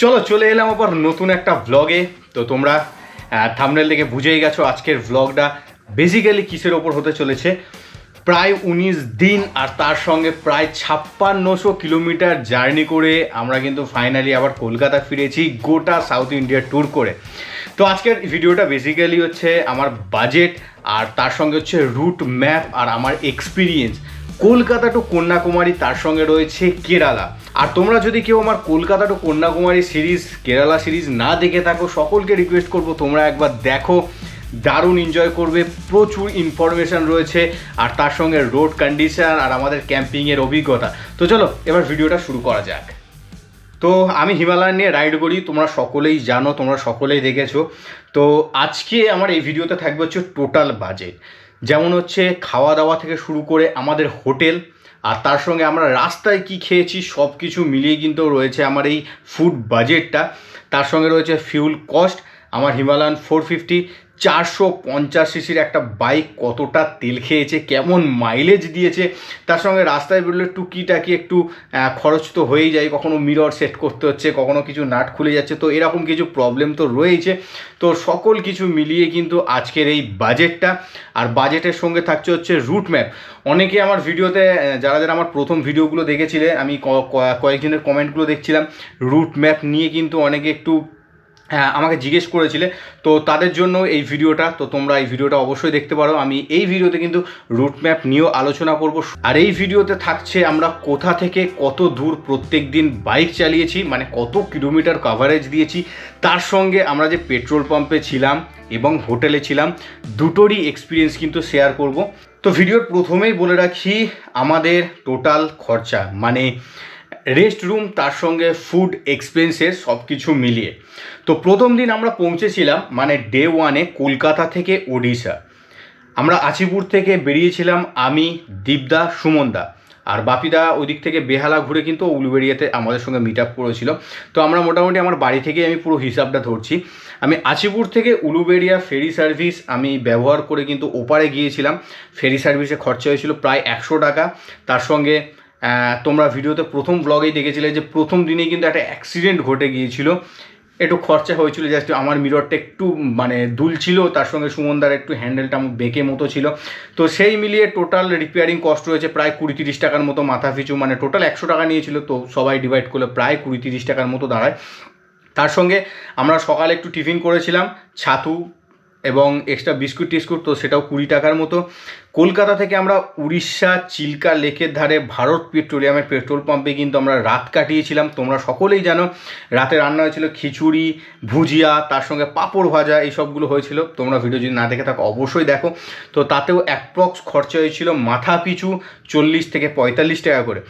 চলো চলে এলাম আবার নতুন একটা ব্লগে। তো তোমরা থাম্বনেল দেখে বুঝেই গেছো আজকের ব্লগটা বেসিক্যালি কিসের ওপর হতে চলেছে। প্রায় 19 দিন আর তার সঙ্গে প্রায় 5600 কিলোমিটার জার্নি করে আমরা কিন্তু ফাইনালি আবার কলকাতা ফিরেছি গোটা সাউথ ইন্ডিয়া ট্যুর করে। তো আজকের ভিডিওটা বেসিক্যালি হচ্ছে আমার বাজেট আর তার সঙ্গে হচ্ছে রুট ম্যাপ আর আমার এক্সপিরিয়েন্স কলকাতা টু কন্যাকুমারী, তার সঙ্গে রয়েছে কেরালা। আর তোমরা যদি কেউ আমার Kolkata to Kanyakumari series, Kerala series না দেখে থাকো, সকলকে রিকোয়েস্ট করবো তোমরা একবার দেখো, দারুণ এনজয় করবে। প্রচুর ইনফরমেশান রয়েছে আর তার সঙ্গে রোড কন্ডিশন আর আমাদের ক্যাম্পিংয়ের অভিজ্ঞতা। তো চলো এবার ভিডিওটা শুরু করা যাক। তো আমি হিমালয়ান নিয়ে রাইড করি, তোমরা সকলেই জানো, তোমরা সকলেই দেখেছো। তো আজকে আমার এই ভিডিওতে থাকবে হচ্ছে টোটাল বাজেট, যেমন হচ্ছে খাওয়া দাওয়া থেকে শুরু করে আমাদের হোটেল আর তার সঙ্গে আমরা রাস্তায় কি খেয়েছি সব কিছু মিলিয়ে কিন্তু রয়েছে আমার এই ফুড বাজেটটা। তার সঙ্গে রয়েছে ফিউল কস্ট, আমার হিমালয়ান 450 450 সিসির একটা বাইক কতটা তেল খেয়েছে, কেমন মাইলেজ দিয়েছে, তার সঙ্গে রাস্তায় বেরোলে টুকিটাকি একটু খরচ তো হয়েই যায়, কখনো মিরর সেট করতে হচ্ছে, কখনো কিছু নাট খুলে যাচ্ছে, তো এরকম কিছু প্রবলেম তো রয়েছে। তো সকল কিছু মিলিয়ে কিন্তু আজকের এই বাজেটটা। আর বাজেটের সঙ্গে থাকছে হচ্ছে রুট ম্যাপ। অনেকে আমার ভিডিওতে যারা যারা আমার প্রথম ভিডিওগুলো দেখেছিলে, আমি কয়েকজনের কমেন্টগুলো দেখছিলাম, রুট ম্যাপ নিয়ে কিন্তু অনেকে একটু আমাকে জিজ্ঞেস করেছিলে, তো তাদের জন্য এই ভিডিওটা। তো তোমরা এই ভিডিওটা অবশ্যই দেখতে পারো। আমি এই ভিডিওতে কিন্তু রুট ম্যাপ নিয়েও আলোচনা করব। আর এই ভিডিওতে থাকছে আমরা কোথা থেকে কত দূর প্রত্যেক দিন বাইক চালিয়েছি, মানে কত কিলোমিটার কভারেজ দিয়েছি, তার সঙ্গে আমরা যে পেট্রোল পাম্পে ছিলাম এবং হোটেলে ছিলাম দুটোরই এক্সপিরিয়েন্স কিন্তু শেয়ার করব। তো ভিডিওর প্রথমেই বলে রাখি আমাদের টোটাল খরচা, মানে রেস্ট রুম তার সঙ্গে ফুড এক্সপেন্সেস সব কিছু মিলিয়ে। তো প্রথম দিন আমরা পৌঁছেছিলাম মানে ডে 1-এ কলকাতা থেকে ওড়িশা। আমরা আচিপুর থেকে বেরিয়েছিলাম, আমি, দীপদা, সুমনদা আর বাপিদা ওই দিক থেকে বেহালা ঘুরে কিন্তু উলুবেড়িয়াতে আমাদের সঙ্গে মিট আপ করেছিল। তো আমরা মোটামুটি আমার বাড়ি থেকে আমি পুরো হিসাবটা ধরছি। আমি আচিপুর থেকে উলুবেড়িয়া ফেরি সার্ভিস আমি ব্যবহার করে কিন্তু ওপারে গিয়েছিলাম। ফেরি সার্ভিসে খরচা হয়েছিল প্রায় 100 টাকা। তার সঙ্গে তোমরা ভিডিওতে প্রথম ব্লগেই দেখেছিলে যে প্রথম দিনেই কিন্তু একটা অ্যাক্সিডেন্ট ঘটে গিয়েছিল, একটু খরচা হয়েছিল। জাস্ট আমার মিররটা একটু মানে দুলছিল, তার সঙ্গে সুমনদার একটু হ্যান্ডেলটা বেঁকে মতো ছিল। তো সেই মিলিয়ে টোটাল রিপেয়ারিং কস্ট রয়েছে প্রায় 20-30 টাকার মতো মাথা পিছু, মানে টোটাল 100 টাকা নিয়েছিল, তো সবাই ডিভাইড করলে প্রায় 20-30 টাকার মতো দাঁড়ায়। তার সঙ্গে আমরা সকালে একটু টিফিন করেছিলাম, ছাতু এবং এক্সট্রা বিস্কুট টিস্কুট, তো সেটাও 20 টাকার মতো। কলকাতা থেকে আমরা উড়িষ্যা চিল্কা লেকের ধারে ভারত পেট্রোলিয়ামের পেট্রোল পাম্পে কিন্তু আমরা রাত কাটিয়েছিলাম। তোমরা সকলেই জানো রাতে রান্না হয়েছিল খিচুড়ি, ভুজিয়া, তার সঙ্গে পাঁপড় ভাজা, এই সবগুলো হয়েছিল। তোমরা ভিডিও যদি না দেখে থাকো অবশ্যই দেখো। তো তাতেও অ্যাপ্রক্স খরচা হয়েছিল মাথা পিছু 40 থেকে 45 টাকা করে।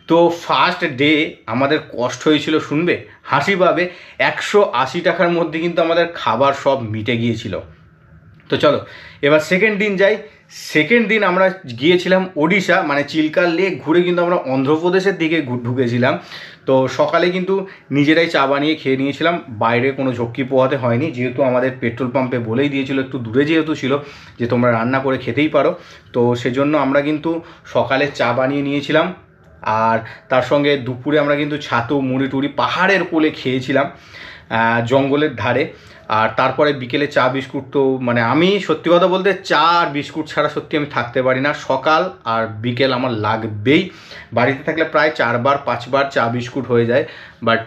তো ফার্স্ট ডে আমাদের কষ্ট হয়েছিল শুনবে, হাসি পাবে, 180 টাকার মধ্যে কিন্তু আমাদের খাবার সব মিটে গিয়েছিল। তো চলো এবার সেকেন্ড দিন যাই। সেকেন্ড দিন আমরা গিয়েছিলাম ওড়িশা, মানে চিল্কা লেক ঘুরে কিন্তু আমরা অন্ধ্রপ্রদেশের দিকে ঢুকেছিলাম। তো সকালে কিন্তু নিজেরাই চা বানিয়ে খেয়ে নিয়েছিলাম, বাইরে কোনো ঝক্কি পোহাতে হয়নি, যেহেতু আমাদের পেট্রোল পাম্পে বলেই দিয়েছিল একটু দূরে যেহেতু ছিল যে তোমরা রান্না করে খেতেই পারো। তো সেজন্য আমরা কিন্তু সকালে চা বানিয়ে নিয়েছিলাম। আর তার সঙ্গে দুপুরে আমরা কিন্তু ছাতু মুড়ি টুড়ি পাহাড়ের কোলে খেয়েছিলাম জঙ্গলের ধারে। আর তারপরে বিকেলে চা বিস্কুট, তো মানে আমি সত্যি কথা বলতে চা আর বিস্কুট ছাড়া সত্যি আমি থাকতে পারি না, সকাল আর বিকেল আমার লাগবেই। বাড়িতে থাকলে প্রায় 4-5 বার চা বিস্কুট হয়ে যায়, বাট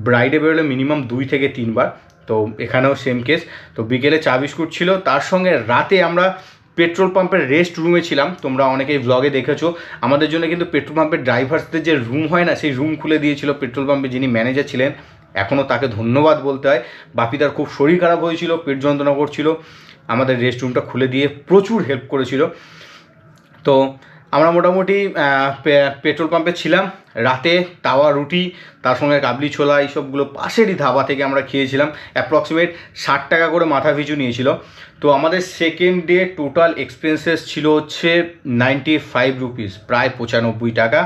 ব্রাইডে বেরোলে মিনিমাম 2 থেকে 3 বার। তো এখানেও সেম কেস। তো বিকেলে চা বিস্কুট ছিল। তার সঙ্গে রাতে আমরা পেট্রোল পাম্পের রেস্ট রুমে ছিলাম। তোমরা অনেকেই ব্লগে দেখেছো আমাদের জন্য কিন্তু পেট্রোল পাম্পের ড্রাইভার্সদের যে রুম হয় না, সেই রুম খুলে দিয়েছিল পেট্রোল পাম্পে যিনি ম্যানেজার ছিলেন, এখনও তাকে ধন্যবাদ বলতে হয়। বাপিদার খুব শরীর খারাপ হয়েছিল, পেট যন্ত্রণা করছিল, আমাদের রেস্ট রুমটা খুলে দিয়ে প্রচুর হেল্প করেছিল। তো আমরা মোটামুটি পেট্রোল পাম্পে ছিলাম। রাতে তাওয়া রুটি তার সঙ্গে কাবলি ছোলা এইসবগুলো পাশেরই ধাবা থেকে আমরা খেয়েছিলাম। অ্যাপ্রক্সিমেট 60 টাকা করে মাথা পিছু নিয়েছিল। তো আমাদের সেকেন্ড ডে টোটাল এক্সপেন্সেস ছিল হচ্ছে 95 রুপিস, প্রায় 95 টাকা।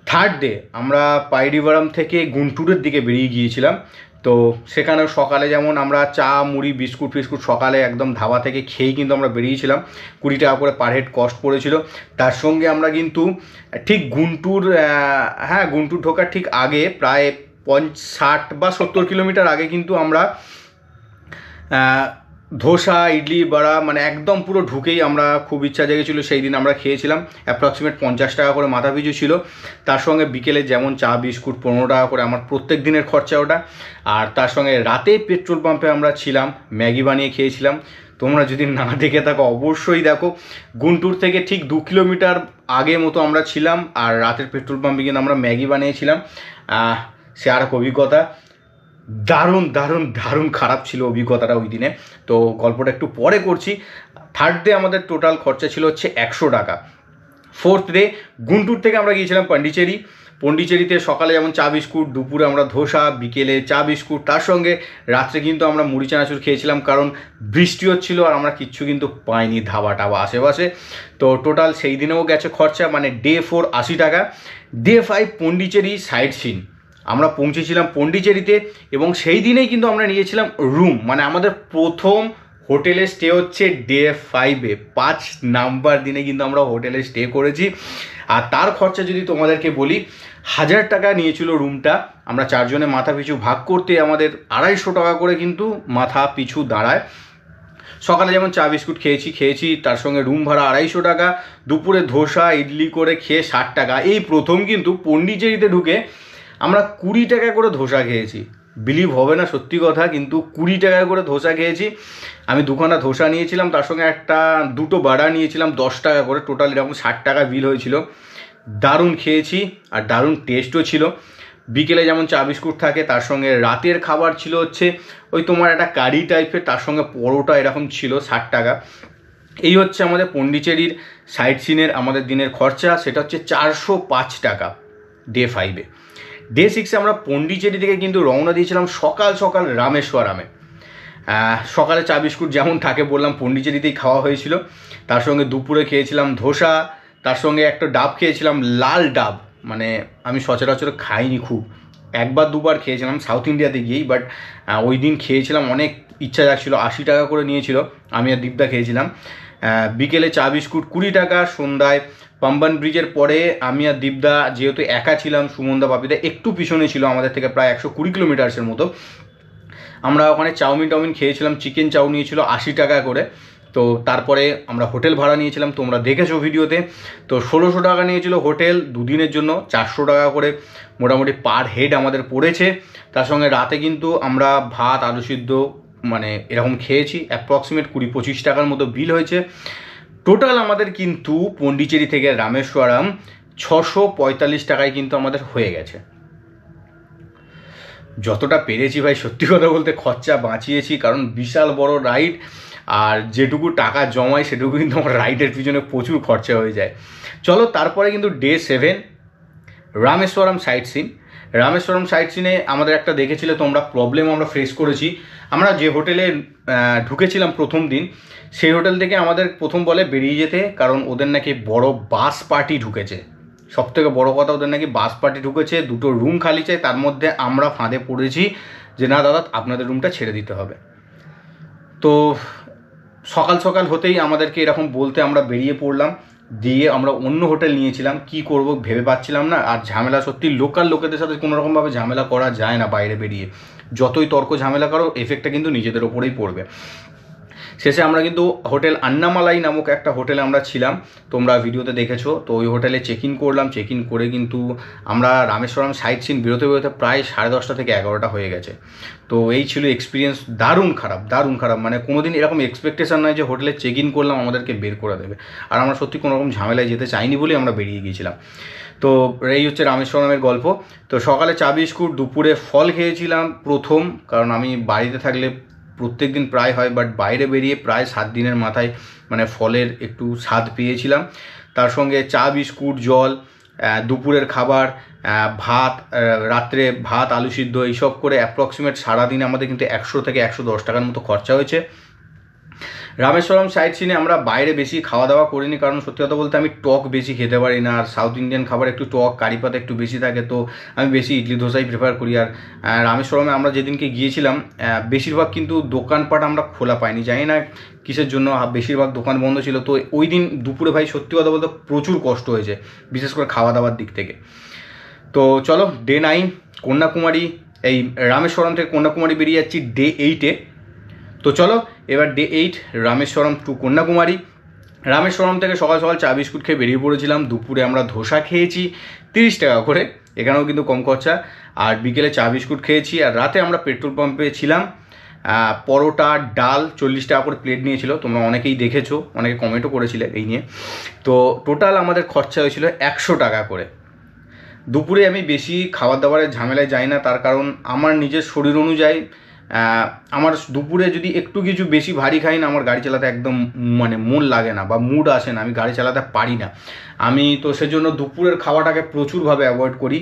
থার্ড ডে আমরা পাইডিভারাম থেকে গুন্টুরের দিকে বেরিয়ে গিয়েছিলাম। তো সেখানে সকালে যেমন আমরা চা মুড়ি বিস্কুট ফিস্কুট সকালে একদম ধাবা থেকে খেয়েই কিন্তু আমরা বেরিয়েছিলাম। 20 টাকা করে পার হেড কস্ট পড়েছিল। তার সঙ্গে আমরা কিন্তু ঠিক গুন্টুর ঢোকার ঠিক আগে প্রায় 60 বা 70 কিলোমিটার আগে কিন্তু আমরা ধোসা, ইডলি, বড়া মানে একদম পুরো ঢুকেই আমরা খুব ইচ্ছা জেগেছিলো সেই দিন আমরা খেয়েছিলাম। অ্যাপ্রক্সিমেট 50 টাকা করে মাথা পিছু ছিল। তার সঙ্গে বিকেলে যেমন চা বিস্কুট 15 টাকা করে, আমার প্রত্যেক দিনের খরচা ওটা। আর তার সঙ্গে রাতে পেট্রোল পাম্পে আমরা ছিলাম, ম্যাগি বানিয়ে খেয়েছিলাম। তোমরা যদি না দেখে থাকো অবশ্যই দেখো। গুন্টুর থেকে ঠিক 2 কিলোমিটার আগে মতো আমরা ছিলাম, আর রাতের পেট্রোল পাম্পে কিন্তু আমরা ম্যাগি বানিয়েছিলাম। সে আর এক অভিজ্ঞতা, দারুণ দারুণ দারুণ খারাপ ছিল অভিজ্ঞতাটা ওই দিনে। তো গল্পটা একটু পরে করছি। থার্ড ডে আমাদের টোটাল খরচা ছিল হচ্ছে 100 টাকা। ফোর্থ ডে গুন্টুর থেকে আমরা গিয়েছিলাম পন্ডিচেরি। পন্ডিচেরিতে সকালে যেমন চা বিস্কুট, দুপুরে আমরা ধোসা, বিকেলে চা বিস্কুট, তার সঙ্গে রাত্রে কিন্তু আমরা মুড়ি চানাচুর খেয়েছিলাম, কারণ বৃষ্টি হচ্ছিলো আর আমরা কিচ্ছু কিন্তু পাইনি ধাবা টাবা আশেপাশে। তো টোটাল সেই দিনেও গেছে খরচা, মানে ডে 4 80 টাকা। Day 5 Pondicherry sightseeing. আমরা পৌঁছেছিলাম পন্ডিচেরিতে এবং সেই দিনেই কিন্তু আমরা নিয়েছিলাম রুম, মানে আমাদের প্রথম হোটেলে স্টে হচ্ছে ডে 5-এ 5 নাম্বার দিনে কিন্তু আমরা হোটেলে স্টে করেছি। আর তার খরচা যদি তোমাদেরকে বলি, 1000 টাকা নিয়েছিল রুমটা। আমরা 4 জনে মাথা পিছু ভাগ করতে আমাদের 250 টাকা করে কিন্তু মাথা পিছু দাঁড়ায়। সকালে যেমন চা বিস্কুট খেয়েছি, তার সঙ্গে রুম ভাড়া 250 টাকা। দুপুরে ধোসা ইডলি করে খেয়ে 60 টাকা। এই প্রথম কিন্তু পন্ডিচেরিতে ঢুকে আমরা 20 টাকা করে ধোসা খেয়েছি। বিলিভ হবে না, সত্যি কথা, কিন্তু 20 টাকা করে ধোসা খেয়েছি। আমি 2খানা ধোসা নিয়েছিলাম, তার সঙ্গে দুটো বাড়া নিয়েছিলাম 10 টাকা করে। টোটাল এরকম 60 টাকা বিল হয়েছিল। দারুণ খেয়েছি আর দারুণ টেস্টও ছিল। বিকেলে যেমন চা বিস্কুট থাকে, তার সঙ্গে রাতের খাবার ছিল হচ্ছে ওই তোমার একটা কারি টাইপের, তার সঙ্গে পরোটা এরকম ছিল 60 টাকা। এই হচ্ছে আমাদের পন্ডিচেরির সাইট সিনের আমাদের দিনের খরচা, সেটা হচ্ছে 405 টাকা ডে 5-এ। ডে 6-এ আমরা পন্ডিচেরি থেকে কিন্তু রওনা দিয়েছিলাম সকাল সকাল রামেশ্বরমে। সকালে চা বিস্কুট যেমন থাকে বললাম, পন্ডিচেরিতেই খাওয়া হয়েছিল। তার সঙ্গে দুপুরে খেয়েছিলাম ধোসা, তার সঙ্গে একটা ডাব খেয়েছিলাম, লাল ডাব। মানে আমি সচরাচর খাইনি, খুব একবার দুবার খেয়েছিলাম সাউথ ইন্ডিয়াতে গিয়েই, বাট ওই দিন খেয়েছিলাম, অনেক ইচ্ছা যাচ্ছিলো। 80 টাকা করে নিয়েছিল, আমি আর দীপদা খেয়েছিলাম। বিকেলে চা বিস্কুট 20 টাকা। সন্ধ্যায় পাম্বান ব্রিজের পরে আমি আর দীপদা যেহেতু একা ছিলাম, সুমনদা বাপিদা একটু পিছনে ছিল আমাদের থেকে, প্রায় 120 কিলোমিটার্সের মতো। আমরা ওখানে চাউমিন খেয়েছিলাম, চিকেন চাউ নিয়েছিল 80 টাকা করে। তো তারপরে আমরা হোটেল ভাড়া নিয়েছিলাম, তোমরা দেখেছো ভিডিওতে। তো 1600 টাকা নিয়েছিল হোটেল, দুদিনের জন্য 400 টাকা করে মোটামুটি পার হেড আমাদের পড়েছে। তার সঙ্গে রাতে কিন্তু আমরা ভাত, আলু সিদ্ধ মানে এরকম খেয়েছি। অ্যাপ্রক্সিমেট 20-25 টাকার মতো বিল হয়েছে। টোটাল আমাদের কিন্তু পন্ডিচেরি থেকে রামেশ্বরম 645 টাকায় কিন্তু আমাদের হয়ে গেছে। যতটা পেরেছি ভাই, সত্যি কথা বলতে খরচা বাঁচিয়েছি, কারণ বিশাল বড় রাইড, আর যেটুকু টাকা জমাই সেটুকু কিন্তু আমার রাইডের পিছনে প্রচুর খরচা হয়ে যায়। চলো, তারপরে কিন্তু day 7 Rameswaram sightseeing. Rameswaram সাইট সিনে আমাদের একটা দেখেছিলে তোমরা প্রবলেম আমরা ফেস করেছি। আমরা যে হোটেলে ঢুকেছিলাম প্রথম দিন, সেই হোটেল থেকে আমাদের প্রথম বলে বেরিয়ে যেতে, কারণ ওদের নাকি বড় বাস পার্টি ঢুকেছে। সবথেকে বড় কথা, ওদের নাকি বাস পার্টি ঢুকেছে, 2টো রুম খালি চাই। তার মধ্যে আমরা ফাঁদে পড়েছি যে না দাদা, আপনাদের রুমটা ছেড়ে দিতে হবে। তো সকাল সকাল হতেই আমাদেরকে এরকম বলতে আমরা বেরিয়ে পড়লাম, দিয়ে আমরা অন্য হোটেল নিয়েছিলাম। কি করব ভেবে পাচ্ছিলাম না। আর ঝামেলা, সত্যি লোকাল লোকেদের সাথে কোনোরকমভাবে ঝামেলা করা যায় না বাইরে বেরিয়ে। যতই তর্ক ঝামেলা করো, এফেক্টটা কিন্তু নিজেদের ওপরেই পড়বে। শেষে আমরা কিন্তু হোটেল আন্নামালাই নামক একটা হোটেলে আমরা ছিলাম, তোমরা ভিডিওতে দেখেছো। তো ওই হোটেলে চেক ইন করলাম। চেক ইন করে কিন্তু আমরা রামেশ্বরম সাইট সিন বেরোতে প্রায় 10:30 থেকে 11টা হয়ে গেছে। তো এই ছিল এক্সপিরিয়েন্স। দারুণ খারাপ, মানে কোনোদিন এরকম এক্সপেকটেশন নয় যে হোটেলে চেক ইন করলাম আমাদেরকে বের করে দেবে। আর আমরা সত্যি কোনোরকম ঝামেলায় যেতে চাইনি বলেই আমরা বেরিয়ে গিয়েছিলাম। তো এই হচ্ছে রামেশ্বরমের গল্প। তো সকালে চা বিস্কুট, দুপুরে ফল খেয়েছিলাম প্রথম, কারণ আমি বাড়িতে থাকলে প্রত্যেক দিন প্রায় হয়, বাট বাইরে বেরিয়ে প্রায় 7 দিনের মাথায় মানে ফলের একটু স্বাদ পেয়েছিলাম। তার সঙ্গে চা বিস্কুট, জল, দুপুরের খাবার, ভাত, রাত্রে ভাত, আলু সিদ্ধ, এইসব করে অ্যাপ্রক্সিমেট সারাদিনে আমাদের কিন্তু 100 থেকে 110 টাকার মতো খরচা হয়েছে। রামেশ্বরম সাইট সিনে আমরা বাইরে বেশি খাওয়া দাওয়া করিনি, কারণ সত্যি কথা বলতে আমি টক বেশি খেতে পারি না। আর সাউথ ইন্ডিয়ান খাবার একটু টক, কারি পাতা একটু বেশি থাকে, তো আমি বেশি ইডলি ধোসাই প্রেফার করি। আর রামেশ্বরমে আমরা যেদিনকে গিয়েছিলাম, বেশিরভাগ কিন্তু দোকানপাট আমরা খোলা পাইনি, জানি না কিসের জন্য, বেশিরভাগ দোকান বন্ধ ছিল। তো ওই দিন দুপুরে ভাই সত্যি কথা বলতে প্রচুর কষ্ট হয়েছে, বিশেষ করে খাওয়া দাওয়ার দিক থেকে। তো চলো ডে 9 কন্যাকুমারী, এই রামেশ্বরম থেকে কন্যাকুমারী বেরিয়ে যাচ্ছি ডে 8-এ। তো চলো এবার ডে 8 রামেশ্বরম টু কন্যাকুমারী। রামেশ্বরম থেকে সকাল সকাল চা বিস্কুট খেয়ে বেরিয়ে পড়েছিলাম। দুপুরে আমরা ধোসা খেয়েছি 30 টাকা করে, এখানেও কিন্তু কম খরচা। আর বিকেলে চা বিস্কুট খেয়েছি। আর রাতে আমরা পেট্রোল পাম্পে ছিলাম। পরোটা ডাল 40 টাকা করে প্লেট নিয়েছিল, তোমরা অনেকেই দেখেছো, অনেকে কমেন্টও করেছিলে এই নিয়ে। তো টোটাল আমাদের খরচা হয়েছিল 100 টাকা করে। দুপুরে আমি বেশি খাবার দাবারের ঝামেলায় যাই না, তার কারণ আমার নিজের শরীর অনুযায়ী আমার দুপুরে যদি একটু কিছু বেশি ভারী খাই না, আমার গাড়ি চালাতে একদম মানে মন লাগে না বা মুড আসে না, আমি গাড়ি চালাতে পারি না। আমি তো সেজন্য দুপুরের খাওয়াটাকে প্রচুরভাবে অ্যাভয়েড করি।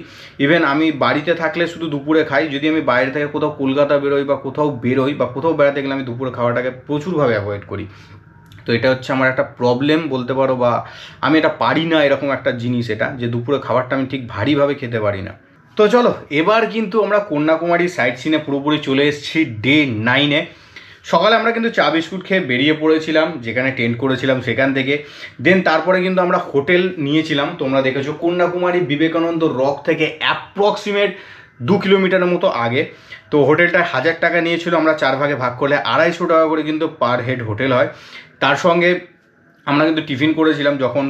ইভেন আমি বাড়িতে থাকলে শুধু দুপুরে খাই, যদি আমি বাইরে থেকে কোথাও কলকাতা বেরোই বা কোথাও বেড়াতে গেলে আমি দুপুরে খাওয়াটাকে প্রচুরভাবে অ্যাভয়েড করি। তো এটা হচ্ছে আমার একটা প্রবলেম বলতে পারো, বা আমি এটা পারি না, এরকম একটা জিনিস এটা, যে দুপুরে খাবারটা আমি ঠিক ভারীভাবে খেতে পারি না। তো চলো এবার কিন্তু আমরা কন্যাকুমারী সাইট সিনে পুরোপুরি চলে এসেছি ডে 9-এ। সকালে আমরা কিন্তু চা বিস্কুট খেয়ে বেরিয়ে পড়েছিলাম যেখানে টেন্ট করেছিলাম সেখান থেকে। দেন তারপরে কিন্তু আমরা হোটেল নিয়েছিলাম, তোমরা দেখেছো কন্যাকুমারী বিবেকানন্দ রক থেকে অ্যাপ্রক্সিমেট 2 কিলোমিটারের মতো আগে। তো হোটেলটা 1000 টাকা নিয়েছিল, আমরা 4 ভাগে ভাগ করলে 250 টাকা করে কিন্তু পার হেড হোটেল হয়। তার সঙ্গে আমরা কিন্তু টিফিন করেছিলাম যখন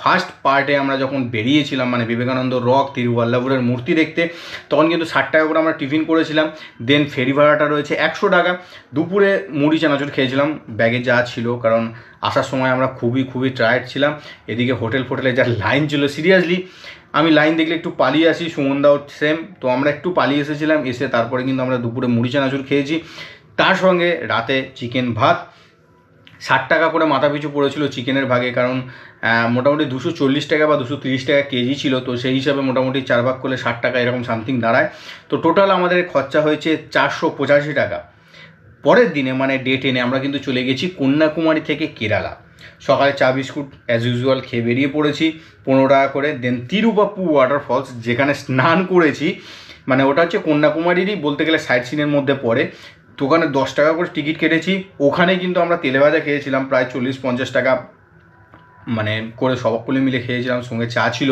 ফার্স্ট পার্টে আমরা যখন বেরিয়েছিলাম, মানে বিবেকানন্দ রক তিরুবল্লাপুরের মূর্তি দেখতে, তখন কিন্তু 60 টাকা করে আমরা টিফিন করেছিলাম। দেন ফেরি ভাড়াটা রয়েছে 100 টাকা। দুপুরে মুড়ি চানাচুর খেয়েছিলাম ব্যাগে যা ছিল, কারণ আসার সময় আমরা খুবই টায়ার্ড ছিলাম। এদিকে হোটেলে যা লাইন ছিল, সিরিয়াসলি আমি লাইন দেখলে একটু পালিয়ে আসি, সুমনদাও সেম। তো আমরা একটু পালিয়ে এসেছিলাম, এসে তারপরে কিন্তু আমরা দুপুরে মুড়ি চানাচুর খেয়েছি। তার সঙ্গে রাতে চিকেন ভাত 60 টাকা করে মাথা পিছু পড়েছিল চিকেনের ভাগে, কারণ মোটামুটি 240 টাকা বা 230 টাকা কেজি ছিল। তো সেই হিসাবে মোটামুটি 4 ভাগ করলে 60 টাকা এরকম সামথিং দাঁড়ায়। তো টোটাল আমাদের খরচা হয়েছে 485 টাকা। পরের দিনে মানে ডে 10-এ আমরা কিন্তু চলে গেছি কন্যাকুমারী থেকে কেরালা। সকালে চা বিস্কুট অ্যাজ ইউজুয়াল খেয়ে বেরিয়ে পড়েছি 15 টাকা করে। দেন তিরুপাপ্পু ওয়াটারফলস যেখানে স্নান করেছি, মানে ওটা হচ্ছে কন্যাকুমারীরই বলতে গেলে সাইট সিনের মধ্যে পড়ে। তো ওখানে 10 টাকা করে টিকিট কেটেছি। ওখানে কিন্তু আমরা তেলে ভাজা খেয়েছিলাম প্রায় 40-50 টাকা মানে করে সকলে মিলে খেয়েছিলাম, সঙ্গে চা ছিল।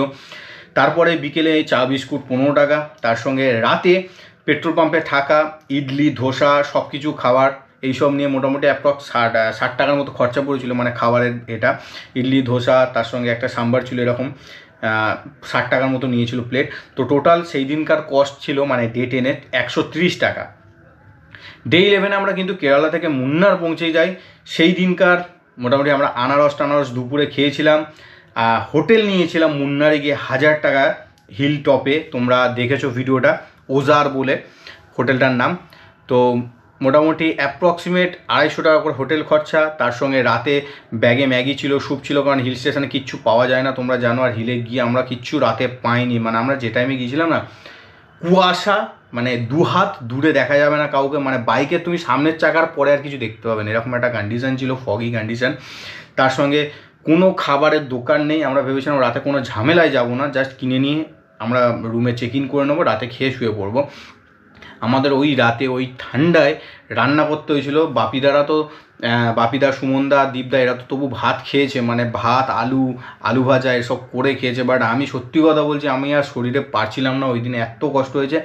তারপরে বিকেলে চা বিস্কুট 15 টাকা। তার সঙ্গে রাতে পেট্রোল পাম্পে থাকা, ইডলি ধোসা সব কিছু খাবার এইসব নিয়ে মোটামুটি অ্যাপ্রক্স 60 টাকার মতো খরচা পড়েছিল, মানে খাবারের এটা ইডলি ধোসা তার সঙ্গে একটা সাম্বার ছিল, এরকম 60 টাকার মতো নিয়েছিল প্লেট। তো টোটাল সেই দিনকার কস্ট ছিল মানে ডে 10-এ 130 টাকা। ডে 11-এ আমরা কিন্তু কেরালা থেকে মুন্নার পৌঁছে যাই। সেই দিনকার মোটামুটি আমরা আনারস দুপুরে খেয়েছিলাম। হোটেল নিয়েছিলাম মুন্নারে গিয়ে 1000 টাকা হিল টপে, তোমরা দেখেছো ভিডিওটা, ওজার বলে হোটেলটার নাম। তো মোটামুটি অ্যাপ্রক্সিমেট 250 টাকা করে হোটেল খরচা। তার সঙ্গে রাতে ব্যাগে ম্যাগি ছিল, স্যুপ ছিল, কারণ হিল স্টেশনে কিচ্ছু পাওয়া যায় না তোমরা জানো। আর হিলে গিয়ে আমরা কিচ্ছু রাতে পাইনি, মানে আমরা যে টাইমে গিয়েছিলাম না, কুয়াশা, মানে 2 হাত দূরে দেখা যাবে না কাউকে, মানে বাইকের তুমি সামনের চাকার পরে আর কিছু দেখতে পাবে না, এরকম একটা কন্ডিশন ছিল, ফগি কন্ডিশন। তার সঙ্গে কোনো খাবারের দোকান নেই। আমরা ভেবেছিলাম রাতে কোনো ঝামেলায় যাব না, জাস্ট কিনে নিয়ে আমরা রুমে চেক ইন করে নেবো, রাতে খেয়ে শুয়ে পড়বো। আমাদের ওই রাতে ওই ঠান্ডায় রান্না করতে হয়েছিল। বাপিদা সুমনদা দীপদা এরা তো তবু ভাত খেয়েছে, মানে ভাত আলু ভাজা এসব করে খেয়েছে। বাট আমি সত্যি কথা বলছি, আমি আর শরীরে পারছিলাম না, ওই দিনে এত কষ্ট হয়েছে।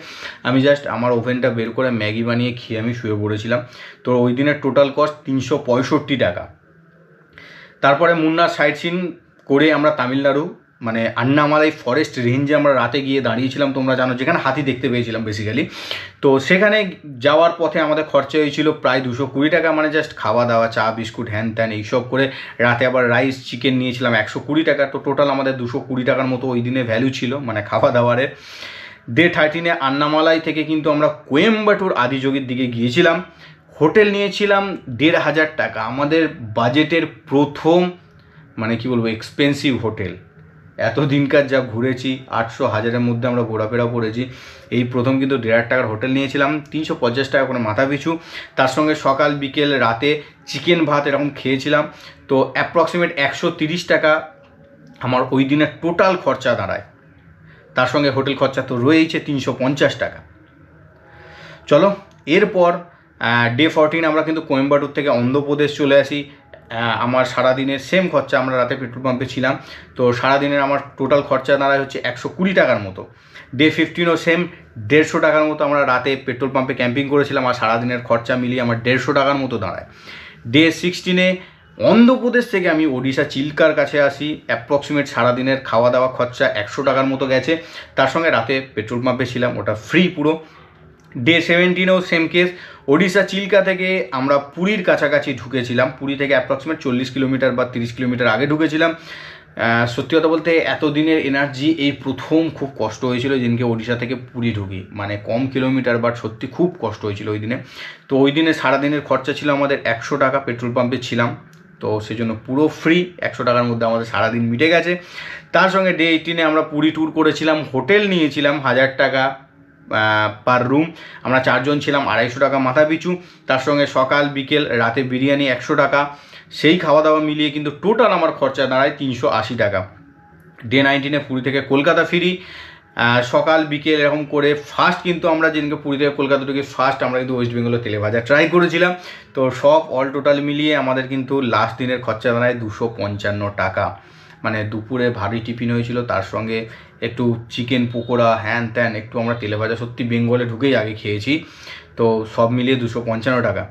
আমি জাস্ট আমার ওভেনটা বের করে ম্যাগি বানিয়ে খেয়ে আমি শুয়ে পড়েছিলাম। তো ওই দিনের টোটাল কস্ট 365 টাকা। তারপরে মুন্নার সাইট সিন করে আমরা তামিলনাড়ু মানে আন্নামালাই ফরেস্ট রেঞ্জে আমরা রাতে গিয়ে দাঁড়িয়েছিলাম, তোমরা জানো, যেখানে হাতি দেখতে পেয়েছিলাম বেসিক্যালি। তো সেখানে যাওয়ার পথে আমাদের খরচা হয়েছিল প্রায় 220 টাকা, মানে জাস্ট খাওয়া দাওয়া চা বিস্কুট হ্যান ত্যান এইসব করে। রাতে আবার রাইস চিকেন নিয়েছিলাম 120 টাকা। তো টোটাল আমাদের 220 টাকার মতো ওই দিনে ভ্যালু ছিল, মানে খাওয়া দাওয়ারের। ডে 13-এ আন্নামালাই থেকে কিন্তু আমরা কোয়েম্বাটুর আদিযোগীর দিকে গিয়েছিলাম। হোটেল নিয়েছিলাম 1500 টাকা, আমাদের বাজেটের প্রথম মানে কি বলবো এক্সপেন্সিভ হোটেল। এত দিনকার যা ঘুরেছি 800-1000-এর মধ্যে আমরা ঘোরাফেরা করেছি, এই প্রথম কিন্তু 1500 টাকার হোটেল নিয়েছিলাম, 350 টাকা করে মাথা পিছু। তার সঙ্গে সকাল বিকেল রাতে চিকেন ভাত এরকম খেয়েছিলাম। তো অ্যাপ্রক্সিমেট 130 টাকা আমার ওই দিনের টোটাল খরচা দাঁড়ায়। তার সঙ্গে হোটেল খরচা তো রয়েইছে 350 টাকা। চলো এরপর ডে 14 আমরা কিন্তু কোয়েম্বাটুর থেকে অন্ধ্রপ্রদেশ চলে আসি। আমার সারাদিনের সেম খরচা, আমরা রাতে পেট্রোল পাম্পে ছিলাম, তো সারাদিনের আমার টোটাল খরচা দাঁড়ায় হচ্ছে 120 টাকার মতো। ডে 15ও সেম 150 টাকার মতো আমরা রাতে পেট্রোল পাম্পে ক্যাম্পিং করেছিলাম, আর সারাদিনের খরচা মিলিয়ে আমার 150 টাকার মতো দাঁড়ায়। ডে 16-এ অন্ধ্রপ্রদেশ থেকে আমি ওড়িশা চিল্কার কাছে আসি, অ্যাপ্রক্সিমেট সারাদিনের খাওয়া দাওয়া খরচা 100 টাকার মতো গেছে, তার সঙ্গে রাতে পেট্রোল পাম্পে ছিলাম, ওটা ফ্রি পুরো। ডে 17-এও সেম কেস, ওড়িশা চিল্কা থেকে আমরা পুরীর কাছাকাছি ঢুকেছিলাম, পুরী থেকে অ্যাপ্রক্সিমেট 40 কিলোমিটার বা 30 কিলোমিটার আগে ঢুকেছিলাম। সত্যি কথা বলতে এতদিনের এনার্জি এই প্রথম খুব কষ্ট হয়েছিল যেদিনকে ওড়িশা থেকে পুরী ঢুকি, মানে কম কিলোমিটার বাট সত্যি খুব কষ্ট হয়েছিল ওই দিনে। তো ওই দিনে সারাদিনের খরচা ছিল আমাদের 100 টাকা, পেট্রোল পাম্পে ছিলাম তো সেজন্য পুরো ফ্রি, 100 টাকার মধ্যে আমাদের সারাদিন মিটে গেছে। তার সঙ্গে ডে 18-এ আমরা পুরী ট্যুর করেছিলাম, হোটেল নিয়েছিলাম 1000 টাকা পার রুম, আমরা 4 জন ছিলাম, 250 টাকা মাথা পিছু, তার সঙ্গে সকাল বিকেল রাতে বিরিয়ানি 100 টাকা, সেই খাওয়া দাওয়া মিলিয়ে কিন্তু টোটাল আমার খরচা দাঁড়ায় 380 টাকা। ডে 19-এ পুরী থেকে কলকাতা ফিরি, সকাল বিকেল এরকম করে। ফার্স্ট কিন্তু আমরা যেদিনকে পুরী থেকে কলকাতা ঢুকি ফার্স্ট আমরা কিন্তু ওয়েস্ট বেঙ্গলের তেলে ভাজা ট্রাই করেছিলাম। তো সব অল টোটাল মিলিয়ে আমাদের কিন্তু লাস্ট দিনের খরচা দাঁড়ায় 255 টাকা। মানে দুপুরে ভারী টিফিন হয়েছিল, তার সঙ্গে একটু চিকেন পকোড়া হ্যান ত্যান, একটু আমরা তেলে ভাজা সত্যি বেঙ্গলে ঢুকেই আগে খেয়েছি, তো সব মিলিয়ে 255 টাকা।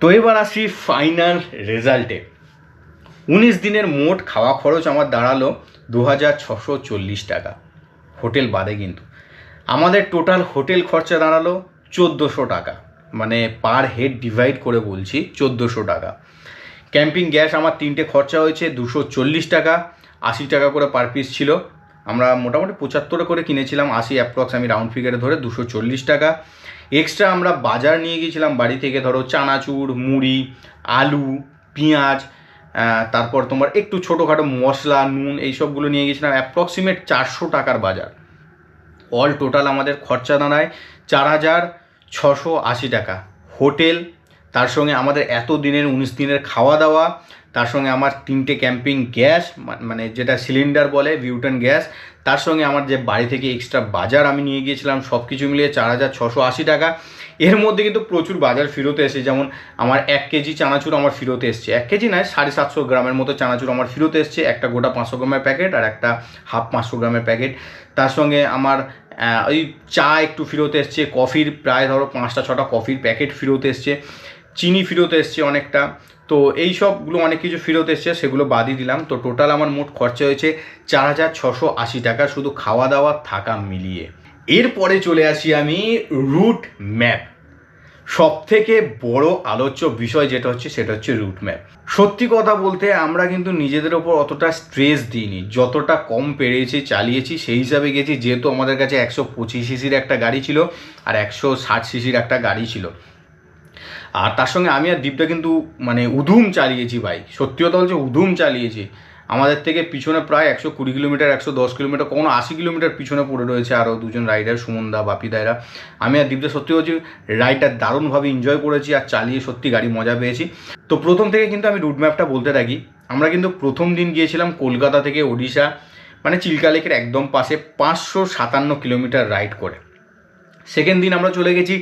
তো এবার আসি ফাইনাল রেজাল্টে। 19 দিনের মোট খাওয়া খরচ আমার দাঁড়ালো 2640 টাকা, হোটেল বাদে। কিন্তু আমাদের টোটাল হোটেল খরচা দাঁড়ালো 1400 টাকা, মানে পার হেড ডিভাইড করে বলছি 1400 টাকা। ক্যাম্পিং গ্যাস আমার 3টে খরচা হয়েছে 240 টাকা, 80 টাকা করে পার পিস ছিল, আমরা মোটামুটি 75 করে কিনেছিলাম, 80 অ্যাপ্রক্স আমি রাউন্ড ফিগারে ধরে 240 টাকা। এক্সট্রা আমরা বাজার নিয়ে গিয়েছিলাম বাড়ি থেকে, ধরো চানাচুর, মুড়ি, আলু, পেঁয়াজ, তারপর তোমার একটু ছোটোখাটো মশলা, নুন, এইসবগুলো নিয়ে গিয়েছিলাম, অ্যাপ্রক্সিমেট 400 টাকার বাজার। অল টোটাল আমাদের খরচা দাঁড়ায় 4680 টাকা। হোটেল, তার সঙ্গে আমাদের এত দিনের 19 দিনের খাওয়া দাওয়া, তার সঙ্গে আমার 3টে ক্যাম্পিং গ্যাস, মানে যেটা সিলিন্ডার বলে বিউটেন গ্যাস, তার সঙ্গে আমার যে বাড়ি থেকে এক্সট্রা বাজার আমি নিয়ে গিয়েছিলাম, সব কিছু মিলিয়ে 4680 টাকা। এর মধ্যে কিন্তু প্রচুর বাজার ফেরত এসে, যেমন আমার 1 কেজি চানাচুর আমার ফেরত এসছে, 1 কেজি নয় 750 গ্রামের মতো চানাচুর আমার ফেরত এসছে, একটা গোটা 500 গ্রামের প্যাকেট আর একটা হাফ 500 গ্রামের প্যাকেট। তার সঙ্গে আমার ওই চা একটু ফেরত এসছে, কফির প্রায় ধরো 5টা 6টা কফির প্যাকেট ফেরত এসছে, চিনি ফেরত এসছে অনেকটা। তো এই সবগুলো অনেক কিছু ফেরত এসছে, সেগুলো বাদই দিলাম। তো টোটাল আমার মোট খরচা হয়েছে 4680 টাকা, শুধু খাওয়া দাওয়া থাকা মিলিয়ে। এরপরে চলে আসি আমি রুট ম্যাপ। সব থেকে বড় আলোচ্য বিষয় যেটা হচ্ছে সেটা হচ্ছে রুট ম্যাপ। সত্যি কথা বলতে আমরা কিন্তু নিজেদের ওপর অতটা স্ট্রেস দিইনি, যতটা কম পেরেছি চালিয়েছি সেই হিসাবে গেছি, যেহেতু আমাদের কাছে 125 সিসির একটা গাড়ি ছিল আর 160 সিসির একটা গাড়ি ছিল, আর তার সঙ্গে আমি আর দীপটা কিন্তু মানে উধুম চালিয়েছি ভাই, সত্যি কথা বলছি উধুম চালিয়েছি। আমাদের থেকে পিছনে প্রায় 120 কিলোমিটার 110 কিলোমিটার কখনো 80 কিলোমিটার পিছনে পড়ে রয়েছে আরও দুজন রাইডার, সুমনদা, বাপিদায়রা। আমি আর দীপটা সত্যি বলছি রাইডটা দারুণভাবে এনজয় করেছি আর চালিয়ে সত্যি গাড়ি মজা পেয়েছি। তো প্রথম থেকে কিন্তু আমি রুট ম্যাপটা বলতে থাকি। আমরা কিন্তু প্রথম দিন গিয়েছিলাম কলকাতা থেকে ওড়িশা, মানে চিল্কা লেকের একদম পাশে 557 কিলোমিটার রাইড করে। সেকেন্ড দিন আমরা চলে গেছি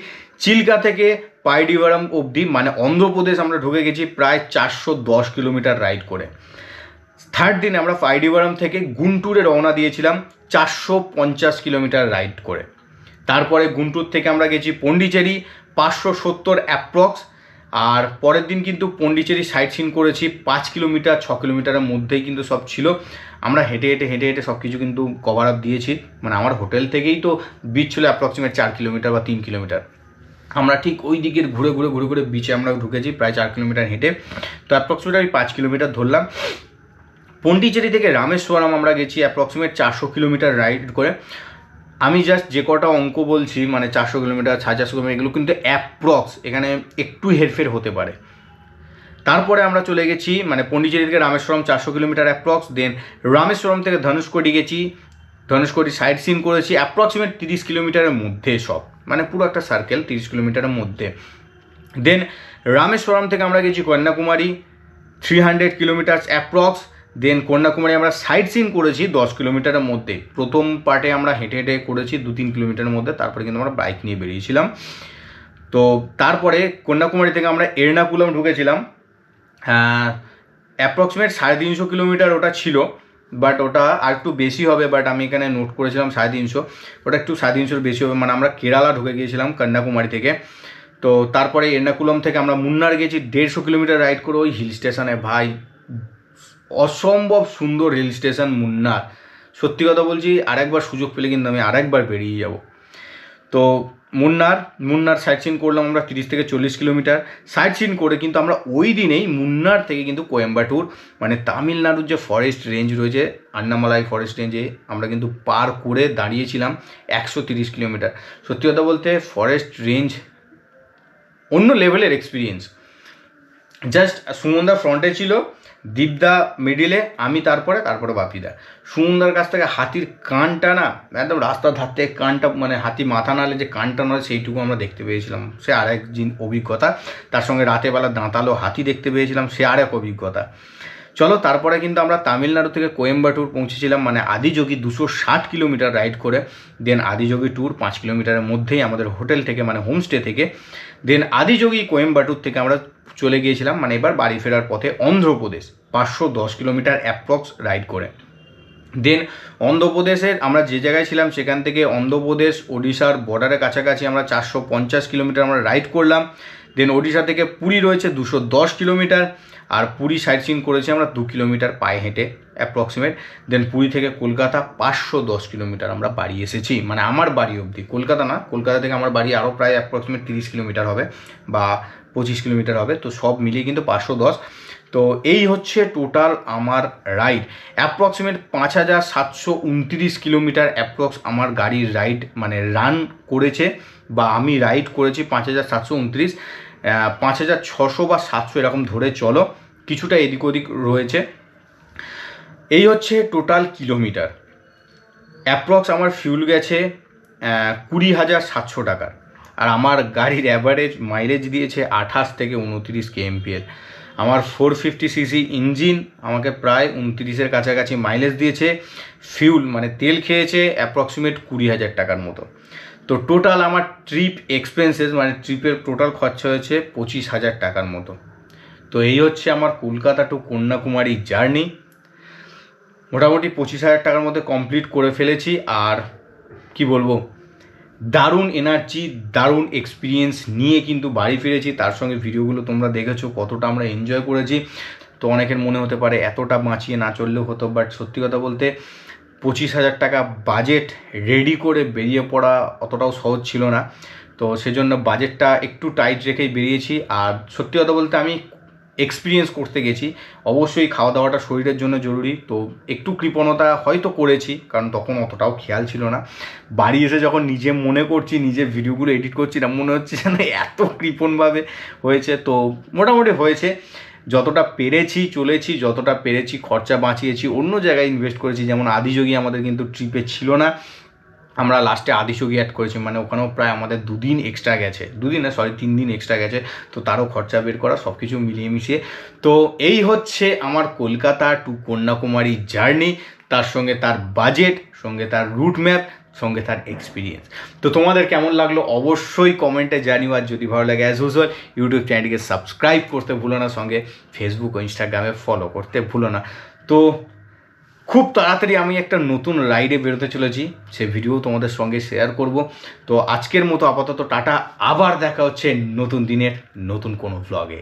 চিল্কা থেকে পাইডিভারাম অবধি, মানে অন্ধ্রপ্রদেশ আমরা ঢুকে গেছি প্রায় 410 কিলোমিটার রাইড করে। থার্ড দিন আমরা পাইডিভারাম থেকে গুন্টুরে রওনা দিয়েছিলাম 450 কিলোমিটার রাইড করে। তারপরে গুন্টুর থেকে আমরা গেছি পন্ডিচেরি 570 অ্যাপ্রক্স। আর পরের দিন কিন্তু পন্ডিচেরি সাইট সিন করেছি, 5 কিলোমিটার 6 কিলোমিটারের মধ্যেই কিন্তু সব ছিল। আমরা হেঁটে হেঁটে সব কিছু কিন্তু কভার আপ দিয়েছি, মানে আমার হোটেল থেকেই তো বিচ ছিল অ্যাপ্রক্সিমেট 4 কিলোমিটার বা 3 কিলোমিটার। আমরা ঠিক ওই দিকের ঘুরে বিচে আমরা ঢুকেছি প্রায় 4 কিলোমিটার হেঁটে, তো অ্যাপ্রক্সিমেট আমি 5 কিলোমিটার ধরলাম। পন্ডিচেরি থেকে রামেশ্বরম আমরা গেছি অ্যাপ্রক্সিমেট 400 কিলোমিটার রাইড করে। আমি জাস্ট যে কটা অঙ্ক বলছি, মানে 400 কিলোমিটার 450 কিলোমিটার, এগুলো কিন্তু অ্যাপ্রক্স, এখানে একটু হেরফের হতে পারে। তারপরে আমরা চলে গেছি মানে পন্ডিচেরি থেকে রামেশ্বরম 400 কিলোমিটার অ্যাপ্রক্স। দেন রামেশ্বরম থেকে ধনুষকোটি গেছি, ধনুষকোটি সাইড সিন করেছি অ্যাপ্রক্সিমেট 30 কিলোমিটারের মধ্যে সব, মানে পুরো একটা সার্কেল 30 কিলোমিটারের মধ্যে। দেন রামেশ্বরম থেকে আমরা গেছি কন্যাকুমারী 300 কিলোমিটার অ্যাপ্রক্স। দেন কন্যাকুমারী আমরা সাইড সিন করেছি 10 কিলোমিটারের মধ্যে। প্রথম পার্টে আমরা হেঁটে করেছি 2-3 কিলোমিটারের মধ্যে, তারপরে কিন্তু আমরা বাইক নিয়ে বেরিয়েছিলাম। তো তারপরে কন্যাকুমারী থেকে আমরা এর্নাকুলাম ঢুকেছিলাম অ্যাপ্রক্সিমেট 350 কিলোমিটার ওটা ছিল, বাট ওটা আর একটু বেশি হবে, বাট আমি এখানে নোট করেছিলাম 350, ওটা একটু 350 বেশি হবে। মানে আমরা কেরালা ঢুকে গিয়েছিলাম কন্যাকুমারী থেকে। তো তারপরে এর্নাকুলাম থেকে আমরা মুন্নার গেছি 150 কিলোমিটার রাইড করে ওই হিল স্টেশনে। ভাই অসম্ভব সুন্দর হিল স্টেশন মুন্নার, সত্যি কথা বলছি, আরেকবার সুযোগ পেলে কিন্তু আমি আরেকবার বেরিয়ে যাব। তো মুন্নার সাইট সিন করলাম আমরা 30 থেকে 40 কিলোমিটার সাইট সিন করে, কিন্তু আমরা ওই দিনেই মুন্নার থেকে কিন্তু কোয়েম্বাটুর মানে তামিলনাড়ুর যে ফরেস্ট রেঞ্জ রয়েছে আন্নামালাই ফরেস্ট রেঞ্জে আমরা কিন্তু পার করে দাঁড়িয়েছিলাম 130 কিলোমিটার। সত্যি কথা বলতে ফরেস্ট রেঞ্জ অন্য লেভেলের এক্সপিরিয়েন্স। জাস্ট সুমনদা ফ্রন্টে ছিল, দীপদা মিডিলে, আমি তারপরে বাপিদা। সুমনদার কাছ থেকে হাতির কানটা না একদম রাস্তার ধার থেকে কানটা, মানে হাতি মাথা নালে যে কানটা নয় সেইটুকু আমরা দেখতে পেয়েছিলাম, সে আরেক অভিজ্ঞতা। তার সঙ্গে রাতেরবেলা দাঁতালো হাতি দেখতে পেয়েছিলাম, সে আরেক অভিজ্ঞতা। চলো তারপরে কিন্তু আমরা তামিলনাড়ু থেকে কোয়েম্বাটুর পৌঁছেছিলাম, মানে আদিযোগী 260 কিলোমিটার রাইড করে। দেন আদিযোগী ট্যুর 5 কিলোমিটারের মধ্যেই আমাদের হোটেল থেকে মানে হোমস্টে থেকে। দেন আদিযোগী কোয়েম্বাটুর থেকে আমরা চলে গিয়েছিলাম মানে এবার বাড়ি ফেরার পথে অন্ধ্রপ্রদেশ 510 কিলোমিটার অ্যাপ্রক্স রাইড করে। দেন অন্ধ্রপ্রদেশের আমরা যে জায়গায় ছিলাম সেখান থেকে অন্ধ্রপ্রদেশ ওড়িশার বর্ডারের কাছাকাছি আমরা 450 কিলোমিটার আমরা রাইড করলাম। দেন ওড়িশা থেকে পুরী রয়েছে 210 কিলোমিটার, আর পুরী সাইট সিন করেছি আমরা 2 কিলোমিটার পায়ে হেঁটে অ্যাপ্রক্সিমেট। দেন পুরী থেকে কলকাতা 510 কিলোমিটার আমরা বাড়ি এসেছি, মানে আমার বাড়ি অবধি, কলকাতা না, কলকাতা থেকে আমার বাড়ি আরও প্রায় অ্যাপ্রক্সিমেট 30 কিলোমিটার হবে বা 25 কিলোমিটার হবে, তো সব মিলিয়ে কিন্তু 510। তো এই হচ্ছে টোটাল আমার রাইড, অ্যাপ্রক্সিমেট 5729 কিলোমিটার অ্যাপ্রক্স আমার গাড়ির রাইড মানে রান করেছে বা আমি রাইড করেছি 5729, 5600 বা 700 এরকম ধরে চলো, কিছুটা এদিক ওদিক রয়েছে। এই হচ্ছে টোটাল কিলোমিটার। অ্যাপ্রক্স আমার ফিউল গেছে 20,700 টাকার, আর আমার গাড়ির অ্যাভারেজ মাইলেজ দিয়েছে 28 থেকে 29 kmph। আমার 450cc ইঞ্জিন আমাকে প্রায় 29-এর কাছাকাছি মাইলেজ দিয়েছে। ফিউল মানে তেল খেয়েছে অ্যাপ্রক্সিমেট 20,000 টাকার মতো। তো টোটাল আমার ট্রিপ এক্সপেন্সেস মানে ট্রিপের টোটাল খরচা হয়েছে 25,000 টাকার মতো। তো এই হচ্ছে আমার কলকাতা টু কন্যাকুমারী জার্নি, মোটামুটি 25,000 টাকার মধ্যে কমপ্লিট করে ফেলেছি। আর কি বলবো, দারুণ এনার্জি, দারুণ এক্সপিরিয়েন্স নিয়ে কিন্তু বাড়ি ফিরেছি। তার সঙ্গে ভিডিওগুলো তোমরা দেখেছো কতটা আমরা এনজয় করেছি। তো অনেকের মনে হতে পারে এতটা বাঁচিয়ে না চললেও হতো, বাট সত্যি কথা বলতে 25,000 টাকা বাজেট রেডি করে বেরিয়ে পড়া অতটাও সহজ ছিল না। তো সেজন্য বাজেটটা একটু টাইট রেখেই বেরিয়েছি। আর সত্যি কথা বলতে আমি এক্সপিরিয়েন্স করতে গেছি, অবশ্যই খাওয়া দাওয়াটা শরীরের জন্য জরুরি। তো একটু কৃপণতা হয়তো করেছি, কারণ তখন অতটাও খেয়াল ছিল না। বাড়ি এসে যখন নিজে মনে করছি, নিজে ভিডিওগুলো এডিট করছি না, মনে হচ্ছে যেন এত কৃপণভাবে হয়েছে। তো মোটামুটি হয়েছে, যতটা পেরেছি চলেছি, যতটা পেরেছি খরচা বাঁচিয়েছি, অন্য জায়গায় ইনভেস্ট করেছি। যেমন আদিযোগী আমাদের কিন্তু ট্রিপে ছিল না, আমরা লাস্টে আদিযোগী অ্যাড করেছি, মানে ওখানেও প্রায় আমাদের 2 দিন এক্সট্রা গেছে, 2 দিন না 3 দিন এক্সট্রা গেছে। তো তারও খরচা বের করা, সব কিছু মিলিয়ে মিশিয়ে। তো এই হচ্ছে আমার কলকাতা টু কন্যাকুমারী জার্নি, তার সঙ্গে তার বাজেট, সঙ্গে তার রুট ম্যাপ, সঙ্গে তার এক্সপিরিয়েন্স। তো তোমাদের কেমন লাগলো অবশ্যই কমেন্টে জানিও। আর যদি ভালো লাগে অ্যাজ ইউজুয়াল ইউটিউব চ্যানেলটিকে সাবস্ক্রাইব করতে ভুলো না, সঙ্গে ফেসবুক ও ইনস্টাগ্রামে ফলো করতে ভুলো না। তো খুব তাড়াতাড়ি আমি একটা নতুন রাইডে বেরোতে চলেছি, সে ভিডিও তোমাদের সঙ্গে শেয়ার করব। তো আজকের মতো আপাতত টাটা, আবার দেখা হচ্ছে নতুন দিনের নতুন কোনো ভ্লগে।